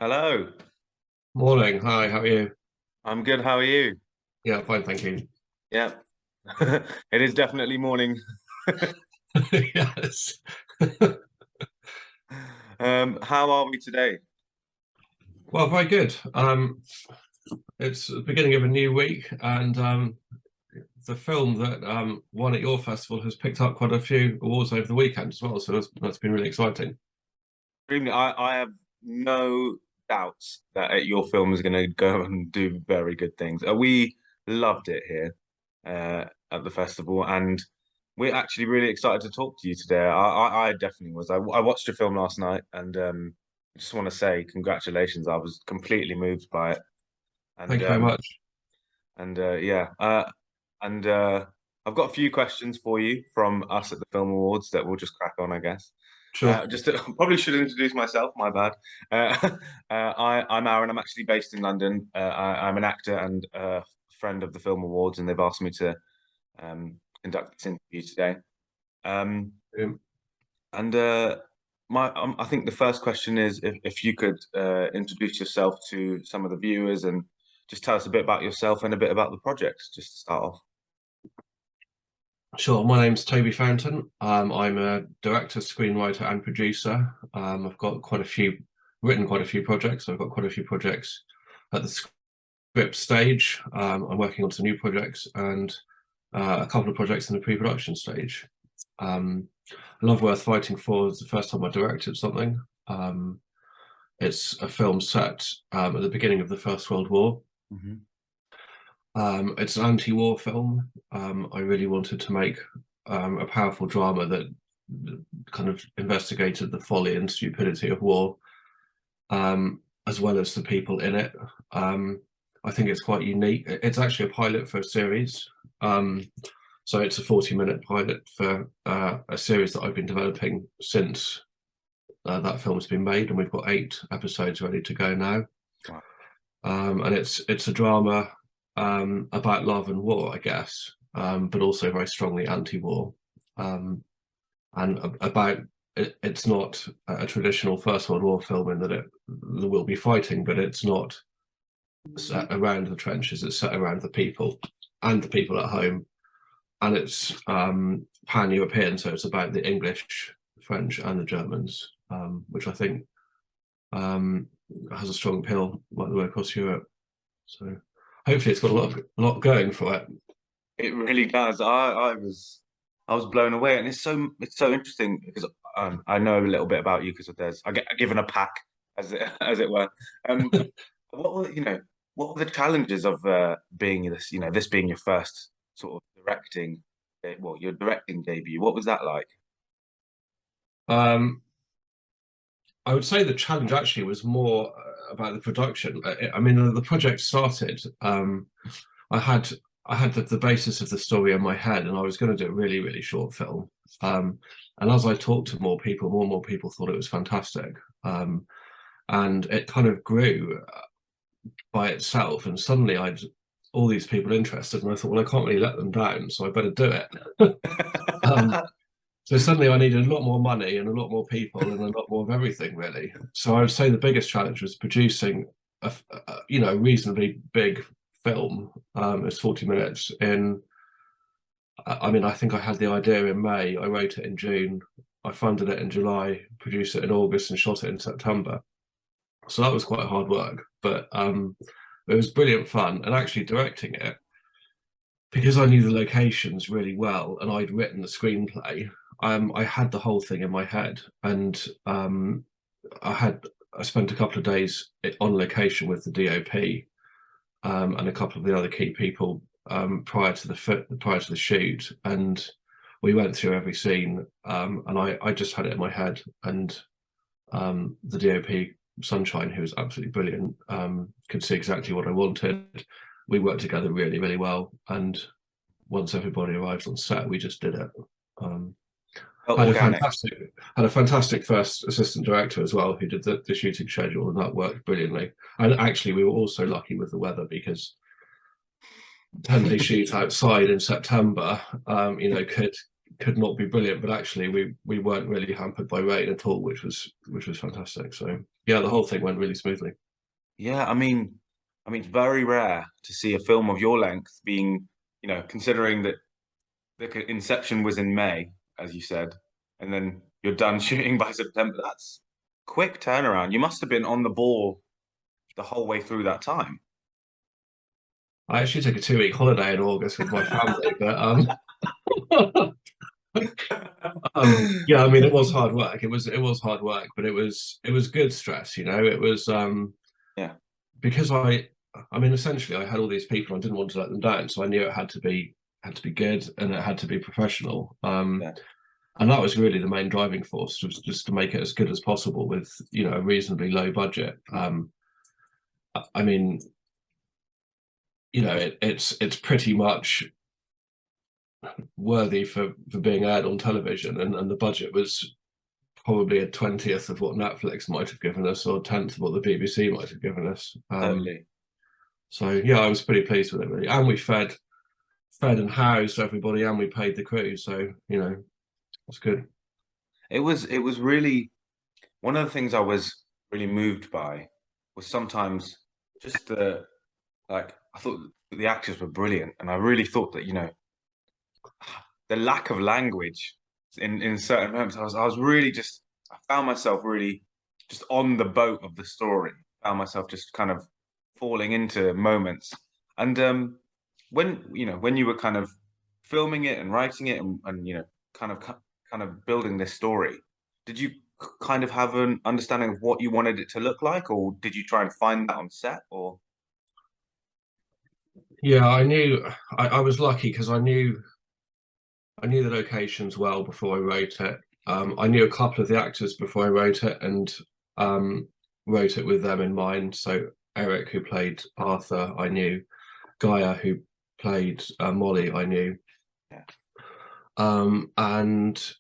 Hello. Morning. Hi, how are you? I'm good. How are you? Yeah, fine, thank you. Yeah. It is definitely morning. Yes. How are we today? Well, very good. It's the beginning of a new week, and the film that won at your festival has picked up quite a few awards over the weekend as well, so that's been really exciting. Extremely. I have no doubts that your film is going to go and do very good things. We loved it here at the festival, and we're actually really excited to talk to you today. I definitely was. I watched your film last night, and I just want to say congratulations. I was completely moved by it, Thank and you very much. yeah. And I've got a few questions for you from us at the Film Awards that we'll just crack on, I guess. Sure. Probably should introduce myself. My bad. I'm Aaron. I'm actually based in London. I'm an actor and a friend of the Film Awards, and they've asked me to conduct this interview today. Um, Um, and I think the first question is if you could introduce yourself to some of the viewers and just tell us a bit about yourself and a bit about the project, just to start off. sure. My name's Toby Fountaine. I'm a director, screenwriter, and producer. I've got written quite a few projects. I've got quite a few projects at the script stage. I'm working on some new projects and a couple of projects in the pre-production stage. Love Worth Fighting For is the first time I directed something. It's a film set at the beginning of the First World War. Mm-hmm. It's an anti-war film. I really wanted to make a powerful drama that kind of investigated the folly and stupidity of war, as well as the people in it. I think it's quite unique. It's actually a pilot for a series. So it's a 40-minute pilot for a series that I've been developing since that film's been made, and we've got 8 episodes ready to go now. Wow. And it's a drama about love and war, I guess, but also very strongly anti-war, and about it's not a traditional First World War film in that there will be fighting, but it's not set around the trenches. It's set around the people and the people at home, and it's pan-European, so it's about the English, French, and the Germans, which I think has a strong appeal right the way across Europe. So hopefully it's got a lot going for it. It really does. I was blown away, and it's so interesting because I know a little bit about you because I get given a pack as it were. Um, what were what were the challenges of being this being your first sort of your directing debut? What was that like? Um, I would say the challenge actually was more about the production. I mean, the project started. I had I had the basis of the story in my head, and I was going to do a really, really short film. And as I talked to more and more people thought it was fantastic. And it kind of grew by itself. And suddenly I'd all these people interested, and I thought, well, I can't really let them down, so I better do it. um, so suddenly I needed a lot more money and a lot more people and a lot more of everything, really. So I would say the biggest challenge was producing a reasonably big film. It's 40 minutes in. I mean, I think I had the idea in May. I wrote it in June. I funded it in July, produced it in August, and shot it in September. So that was quite hard work, but it was brilliant fun. And actually directing it, because I knew the locations really well and I'd written the screenplay, I had the whole thing in my head, and I spent a couple of days on location with the DOP and a couple of the other key people prior to the shoot, and we went through every scene, and I just had it in my head, and the DOP Sunshine, who was absolutely brilliant, could see exactly what I wanted. We worked together really, really well, and once everybody arrived on set, we just did it. Felt I organic. had a fantastic first assistant director as well, who did the shooting schedule, and that worked brilliantly. And actually, we were also lucky with the weather because 10-day shoot outside in September, could could not be brilliant, but actually we weren't really hampered by rain at all, which was fantastic. So yeah, the whole thing went really smoothly. Yeah, I mean, it's very rare to see a film of your length being, considering that the Inception was in May, as you said, and then you're done shooting by September. That's quick turnaround. You must have been on the ball the whole way through that time. I actually took a 2 week holiday in August with my family, but yeah, I mean, it was hard work. It was hard work, but it was good stress. It was Yeah, because I mean, essentially, I had all these people. I didn't want to let them down, so I knew it had to be good and it had to be professional. yeah. And that was really the main driving force, was just to make it as good as possible with a reasonably low budget. I mean, it's pretty much worthy for being aired on television, and the budget was probably a 20th of what Netflix might have given us, or a tenth of what the BBC might have given us. Totally. So yeah, I was pretty pleased with it really, and we fed and housed everybody, and we paid the crew, so it's good. It was really one of the things I was really moved by was sometimes just I thought the actors were brilliant, and I really thought that the lack of language in certain moments. I was really just I found myself really just on the boat of the story. Found myself just kind of falling into moments, and when you were kind of filming it and writing it and kind of building this story, did you kind of have an understanding of what you wanted it to look like, or did you try and find that on set, or Yeah, I knew I was lucky because I knew the locations well before I wrote it. I knew a couple of the actors before I wrote it, and wrote it with them in mind. So Eric, who played Arthur, I knew. Gaia, who played Molly, I knew. yeah, And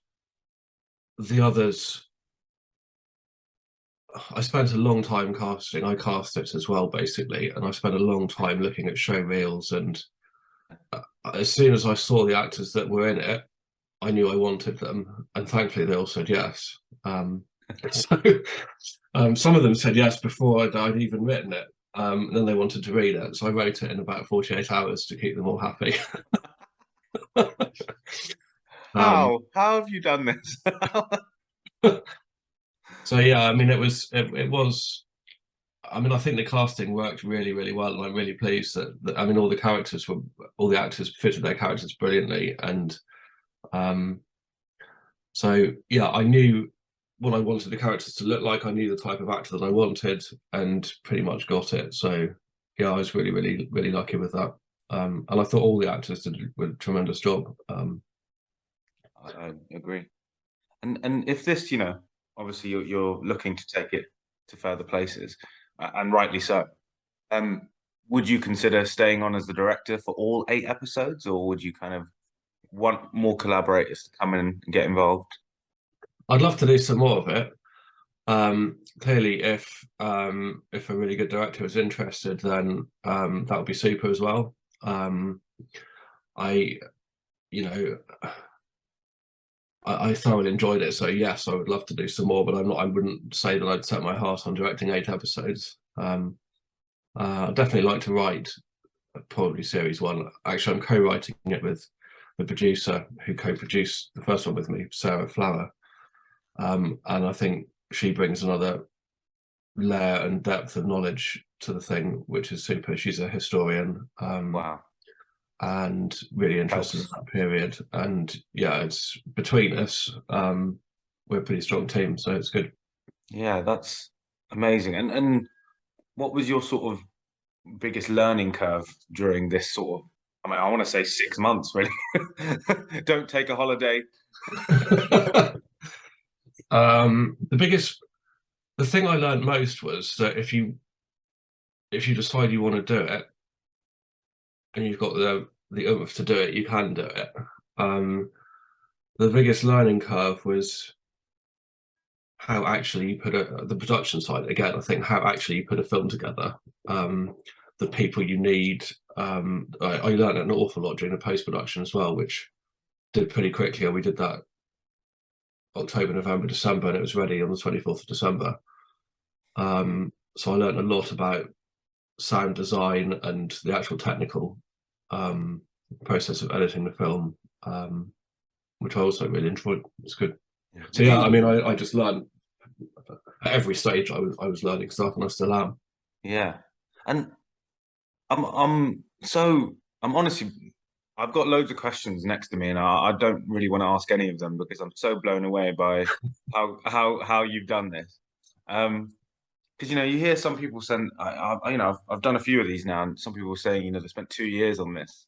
the others, I spent a long time casting. I cast it as well, basically, and I spent a long time looking at show reels. And as soon as I saw the actors that were in it, I knew I wanted them, and thankfully they all said yes. So some of them said yes before I'd even written it. And then they wanted to read it, so I wrote it in about 48 hours to keep them all happy. um, how have you done this? so yeah, I mean, it was. I mean, I think the casting worked really, really well, and I'm really pleased that I mean, all the actors fitted their characters brilliantly, and um, so yeah, I knew what I wanted the characters to look like. I knew the type of actor that I wanted, and pretty much got it. So yeah, I was really, really, really lucky with that. And I thought all the actors did a tremendous job. I agree. And if this, obviously you're looking to take it to further places, and rightly so. Um, would you consider staying on as the director for all 8 episodes, or would you kind of want more collaborators to come in and get involved? I'd love to do some more of it. Clearly, if a really good director is interested, then that would be super as well. I, you know, I thoroughly enjoyed it, so yes, I would love to do some more. But I wouldn't say that I'd set my heart on directing 8 episodes. I'd definitely like to write probably series one. Actually, I'm co-writing it with the producer who co-produced the first one with me, Sarah Flower. And I think she brings another layer and depth of knowledge to the thing, which is super. She's a historian, Wow, and really interested in helps. that period. And yeah, it's between us. We're a pretty strong team, so it's good. Yeah, that's amazing. And what was your sort of biggest learning curve during this sort of, I mean, I want to say 6 months, really. Don't take a holiday. The thing I learned most was that if you decide you want to do it and you've got the oomph to do it, you can do it. The biggest learning curve was how actually you put the production side again. I think how actually you put a film together, the people you need. I learned an awful lot during the post production as well, which did pretty quickly. We did that October, November, December, and it was ready on the 24th of December. So I learned a lot about sound design and the actual technical process of editing the film, which I also really enjoyed. It's good. Yeah. So yeah, I mean, I just learned at every stage. I was learning stuff, and I still am. Yeah. And I'm honestly, I've got loads of questions next to me, and I don't really want to ask any of them because I'm so blown away by how you've done this. Because you hear some people saying, I've done a few of these now, and some people saying, they spent 2 years on this,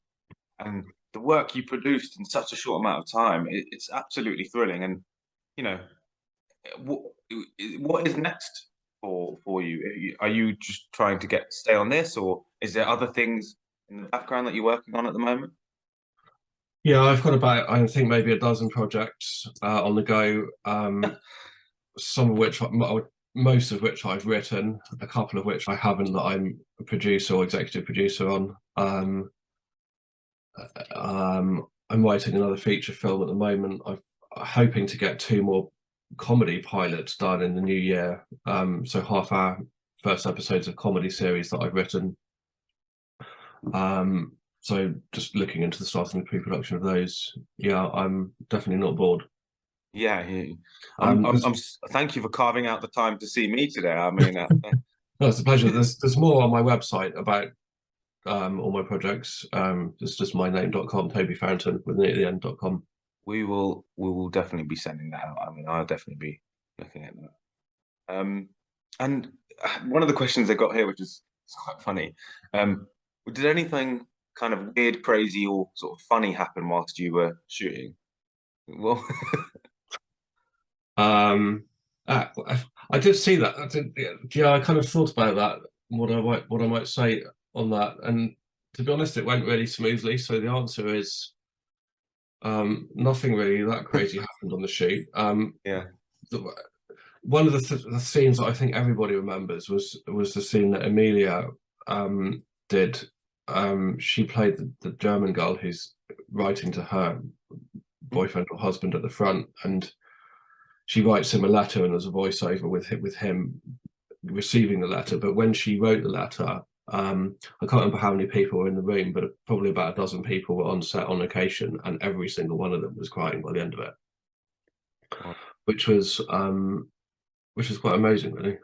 and the work you produced in such a short amount of time, it's absolutely thrilling. And you know, what what is next for you? Are you just trying to stay on this, or is there other things in the background that you're working on at the moment? Yeah, I've got about, I think, maybe a dozen projects on the go. Some of which, most of which I've written, a couple of which I haven't, that I'm a producer or executive producer on. I'm writing another feature film at the moment. I'm hoping to get 2 more comedy pilots done in the new year. So half-hour first episodes of comedy series that I've written. So just looking into the starting the pre-production of those. Yeah, I'm definitely not bored. Yeah, I'm. Thank you for carving out the time to see me today. I mean, no, it's a pleasure. There's more on my website about all my projects. It's just myname.com, Toby Fountaine with an at the end.com. we will definitely be sending that out. I mean, I'll definitely be looking at that. And one of the questions I got here, which is quite funny, did anything kind of weird, crazy, or sort of funny happen whilst you were shooting? Well, I did see that. Yeah, I kind of thought about that. What I might say on that, and to be honest, it went really smoothly. So the answer is nothing really that crazy happened on the shoot. yeah. One of the scenes that I think everybody remembers was the scene that Emilia did. She played the German girl who's writing to her boyfriend or husband at the front, and she writes him a letter, and there's a voiceover with him receiving the letter. But when she wrote the letter, I can't remember how many people were in the room, but probably about a dozen people were on set on location, and every single one of them was crying by the end of it, Wow. which was quite amazing, really.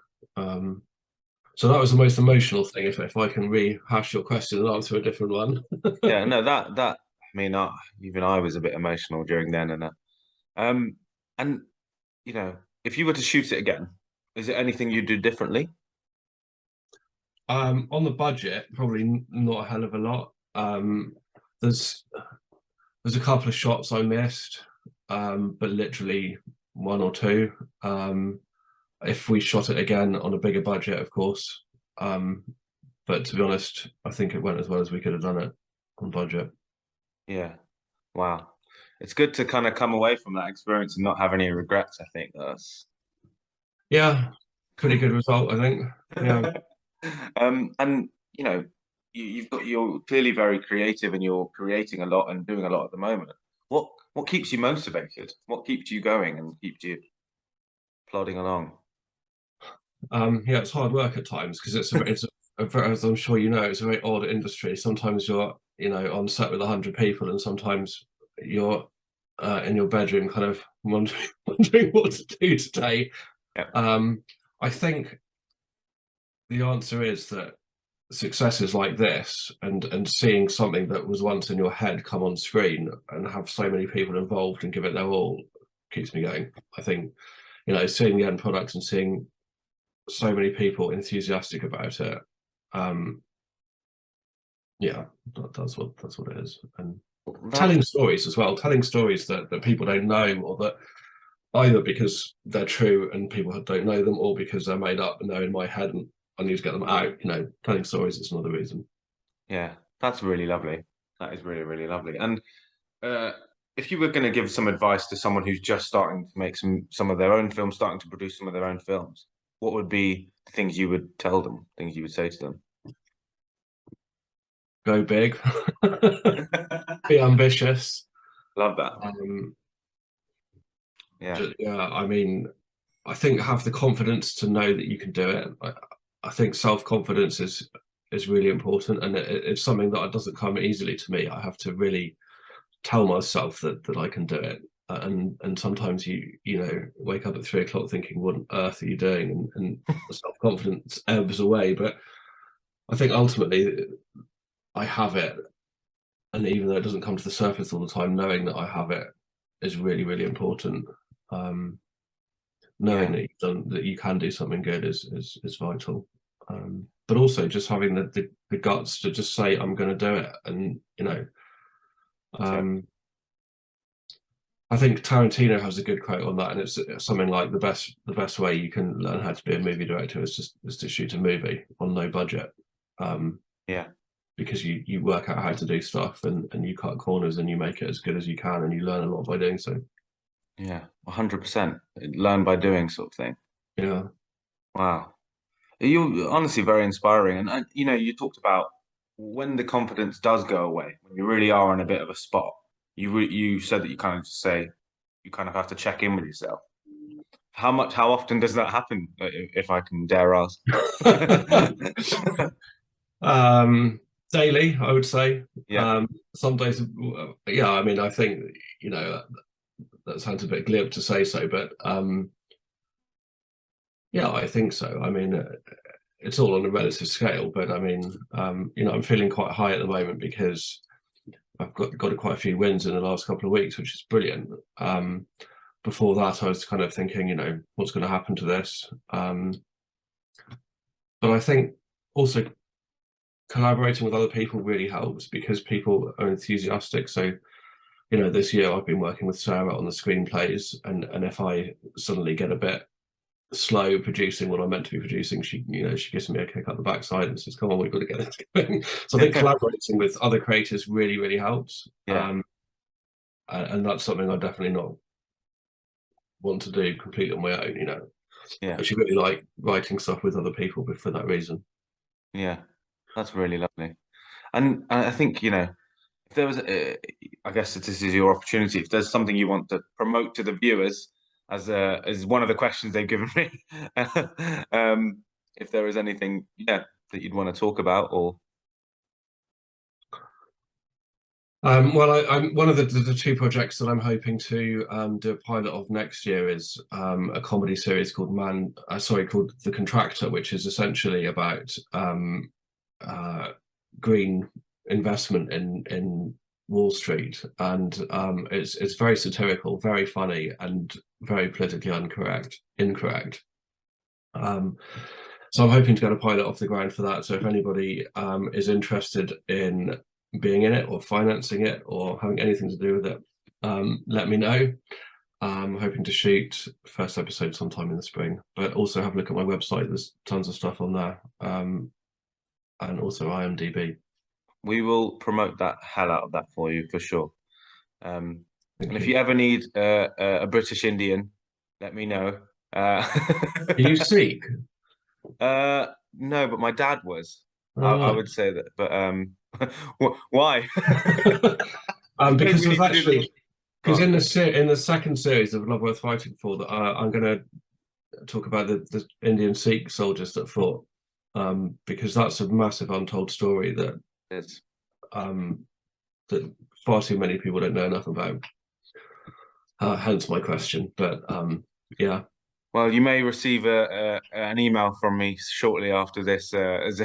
So that was the most emotional thing. If I can rehash your question and answer a different one. Yeah, no, that I mean, even I was a bit emotional during then, um, and if you were to shoot it again, is there anything you'd do differently? On the budget, probably not a hell of a lot. There's a couple of shots I missed, but literally one or two. If we shot it again on a bigger budget, of course. But to be honest, I think it went as well as we could have done it on budget. Yeah. Wow. It's good to kind of come away from that experience and not have any regrets, I think that's Yeah, pretty good result, I think. Yeah. And you're clearly very creative and you're creating a lot and doing a lot at the moment. What keeps you motivated? What keeps you going and keeps you plodding along? Yeah, it's hard work at times because as I'm sure you know, it's a very odd industry. Sometimes you're, on set with 100 people, and sometimes you're in your bedroom, kind of wondering what to do today. Yeah. I think the answer is that successes like this, and seeing something that was once in your head come on screen and have so many people involved and give it their all, keeps me going. I think, seeing the end products and seeing so many people enthusiastic about it, yeah, that's what it is. And That telling stories as well, telling stories that people don't know, or that either because they're true and people don't know them, or because they're made up and they're in my head and I need to get them out. Telling stories is another reason. Yeah, that's really lovely. That is really, really lovely. And if you were going to give some advice to someone who's just starting to make some of their own films, starting to produce some of their own films, what would be the things you would tell them, things you would say to them? Go big, be ambitious, Love that. Um, Yeah, yeah, I mean, I think have the confidence to know that you can do it. I think self-confidence is really important, and it's something that doesn't come easily to me. I have to really tell myself that I can do it. And sometimes you know wake up at 3 o'clock thinking, what on earth are you doing? And self-confidence ebbs away. But I think ultimately I have it, and even though it doesn't come to the surface all the time, knowing that I have it is really, really important. Um, Knowing yeah, that that you can do something good is vital. But also just having the guts to just say I'm going to do it, and you know, that's it. um, I think Tarantino has a good quote on that, and it's something like the best way you can learn how to be a movie director is to shoot a movie on low budget, um, Yeah, because you work out how to do stuff, and you cut corners and you make it as good as you can, and you learn a lot by doing so. yeah, 100%. Learn by doing sort of thing. Yeah. Wow. You're honestly very inspiring. And you know, you talked about when the confidence does go away, when you really are in a bit of a spot. You said that you kind of just say you kind of have to check in with yourself. How often does that happen, if I can dare ask? um, Daily, I would say. Yeah, Some days, yeah. I mean, I think you know that sounds a bit glib to say so, but yeah, I think so. I mean, it's all on a relative scale, but I mean, you know, I'm feeling quite high at the moment because I've got quite a few wins in the last couple of weeks, which is brilliant. Before that, I was kind of thinking, you know, what's going to happen to this? But I think also collaborating with other people really helps because people are enthusiastic. So, you know, this year I've been working with Sarah on the screenplays, and if I suddenly get a bit slow producing what I'm meant to be producing, she gives me a kick up the backside and says, "Come on, we've got to get this going." So I think collaborating with other creators really, really helps. yeah, And that's something I definitely not want to do completely on my own. You know, I yeah, actually really like writing stuff with other people, but for that reason. yeah. That's really lovely. And I think, you know, if there was, I guess this is your opportunity. If there's something you want to promote to the viewers, as one of the questions they've given me, if there is anything, yeah, that you'd want to talk about, or Well, I'm one of the two projects that I'm hoping to do a pilot of next year is a comedy series called The Contractor, which is essentially about uh, green investment in Wall Street, and it's very satirical, very funny, and very politically incorrect. Um, so I'm hoping to get a pilot off the ground for that. So if anybody is interested in being in it or financing it or having anything to do with it, let me know. I'm hoping to shoot first episode sometime in the spring, but also have a look at my website. There's tons of stuff on there, and also IMDb. we will promote that hell out of that for you for sure. And Thank if you. you ever need a British Indian, let me know. Uh, Are you Sikh? no, but my dad was. All I right. would say that, but why? Maybe Because we there's need to do this. actually Go because on. in the second series of Love Worth Fighting For, that I'm going to talk about the Indian Sikh soldiers that fought, because that's a massive untold story It's um, that far too many people don't know enough about. Hence my question, but yeah. well, you may receive an email from me shortly after this. As